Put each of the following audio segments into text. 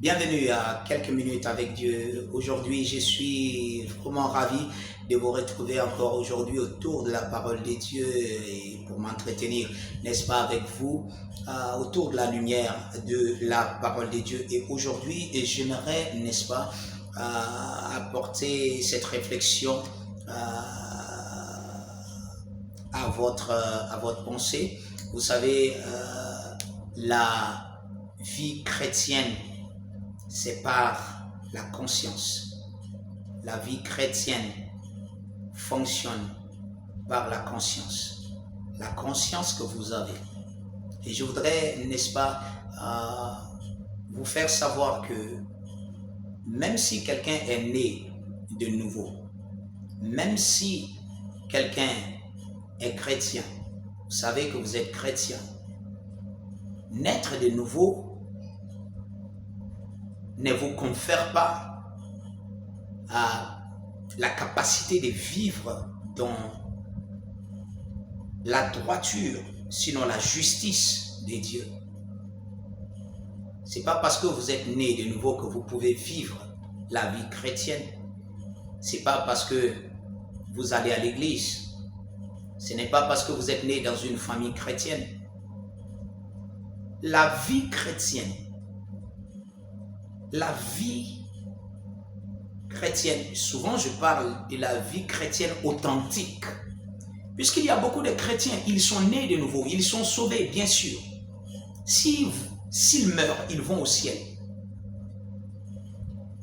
Bienvenue à quelques minutes avec Dieu. Aujourd'hui, je suis vraiment ravi de vous retrouver encore aujourd'hui autour de la parole de Dieu et pour m'entretenir, n'est-ce pas, avec vous, autour de la lumière de la parole de Dieu. Et aujourd'hui, j'aimerais, n'est-ce pas, apporter cette réflexion à votre pensée. Vous savez, la vie chrétienne, c'est par la conscience. La vie chrétienne fonctionne par la conscience. La conscience que vous avez. Et je voudrais, n'est-ce pas, vous faire savoir que même si quelqu'un est né de nouveau, même si quelqu'un est chrétien, vous savez que vous êtes chrétien, naître de nouveau ne vous confère pas la capacité de vivre dans la droiture, sinon la justice de Dieu. C'est pas parce que vous êtes né de nouveau que vous pouvez vivre la vie chrétienne. C'est pas parce que vous allez à l'église. Ce n'est pas parce que vous êtes né dans une famille chrétienne. La vie chrétienne, souvent je parle de la vie chrétienne authentique. Puisqu'il y a beaucoup de chrétiens, ils sont nés de nouveau, ils sont sauvés, bien sûr. S'ils meurent, ils vont au ciel.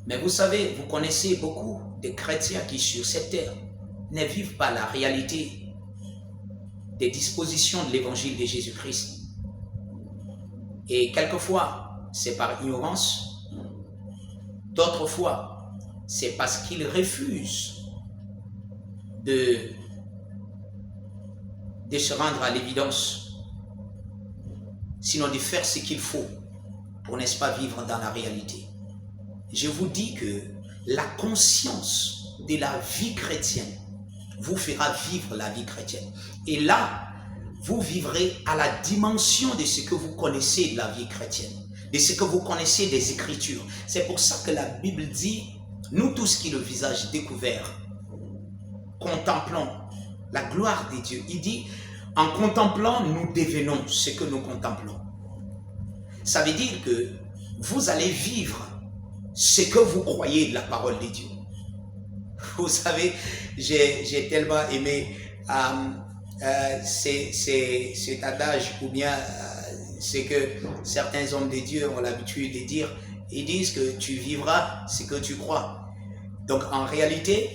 Mais vous savez, vous connaissez beaucoup de chrétiens qui sur cette terre ne vivent pas la réalité des dispositions de l'évangile de Jésus-Christ. Et quelquefois, c'est par ignorance. D'autres fois, c'est parce qu'ils refusent de se rendre à l'évidence, sinon de faire ce qu'il faut pour, n'est-ce pas, vivre dans la réalité. Je vous dis que la conscience de la vie chrétienne vous fera vivre la vie chrétienne. Et là, vous vivrez à la dimension de ce que vous connaissez de la vie chrétienne, de ce que vous connaissez des Écritures. C'est pour ça que la Bible dit, nous tous qui le visage découvert, contemplons la gloire de Dieu. Il dit, en contemplant, nous devenons ce que nous contemplons. Ça veut dire que vous allez vivre ce que vous croyez de la parole de Dieu. Vous savez, j'ai tellement aimé cet adage, ou bien c'est que certains hommes de Dieu ont l'habitude de dire, ils disent que tu vivras ce que tu crois. Donc en réalité,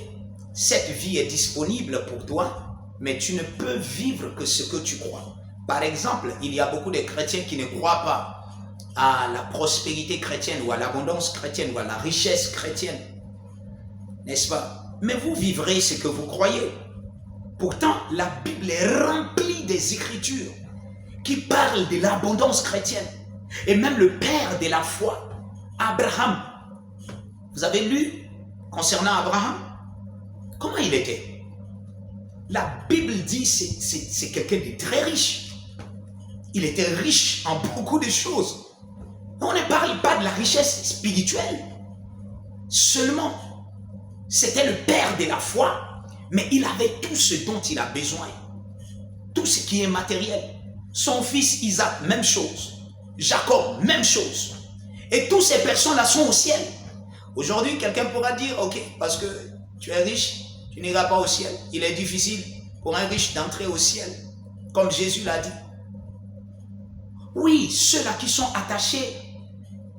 cette vie est disponible pour toi, mais tu ne peux vivre que ce que tu crois. Par exemple, il y a beaucoup de chrétiens qui ne croient pas à la prospérité chrétienne, ou à l'abondance chrétienne, ou à la richesse chrétienne. N'est-ce pas? Mais vous vivrez ce que vous croyez. Pourtant, la Bible est remplie des Écritures qui parlent de l'abondance chrétienne. Et même le père de la foi, Abraham. Vous avez lu concernant Abraham? Comment il était? La Bible dit que c'est quelqu'un de très riche. Il était riche en beaucoup de choses. On ne parle pas de la richesse spirituelle. Seulement, c'était le père de la foi. Mais il avait tout ce dont il a besoin. Tout ce qui est matériel. Son fils Isaac, même chose. Jacob, même chose. Et toutes ces personnes-là sont au ciel. Aujourd'hui, quelqu'un pourra dire, ok, parce que tu es riche, tu n'iras pas au ciel. Il est difficile pour un riche d'entrer au ciel, comme Jésus l'a dit. Oui, ceux-là qui sont attachés,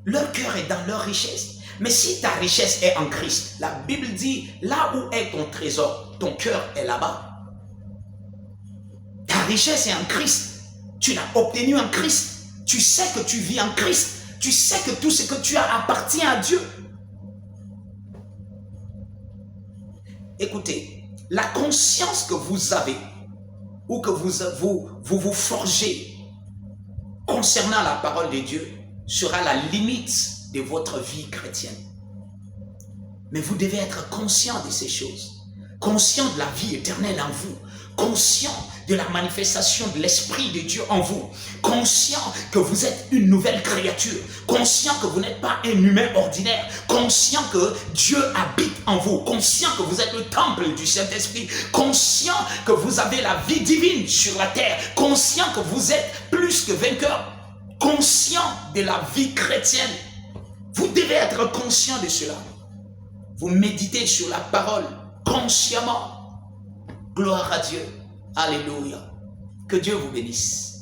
leur cœur est dans leur richesse. Mais si ta richesse est en Christ, la Bible dit, là où est ton trésor, ton cœur est là-bas. Ta richesse est en Christ. Tu l'as obtenue en Christ. Tu sais que tu vis en Christ. Tu sais que tout ce que tu as appartient à Dieu. Écoutez, la conscience que vous avez, ou que vous forgez concernant la parole de Dieu, sera la limite de votre vie chrétienne. Mais vous devez être conscient de ces choses. conscient de la vie éternelle en vous, conscient de la manifestation de l'Esprit de Dieu en vous, conscient que vous êtes une nouvelle créature, conscient que vous n'êtes pas un humain ordinaire, conscient que Dieu habite en vous, conscient que vous êtes le temple du Saint-Esprit, conscient que vous avez la vie divine sur la terre, conscient que vous êtes plus que vainqueur, conscient de la vie chrétienne. Vous devez être conscient de cela. Vous méditez sur la parole consciemment. Gloire à Dieu. Alléluia. Que Dieu vous bénisse.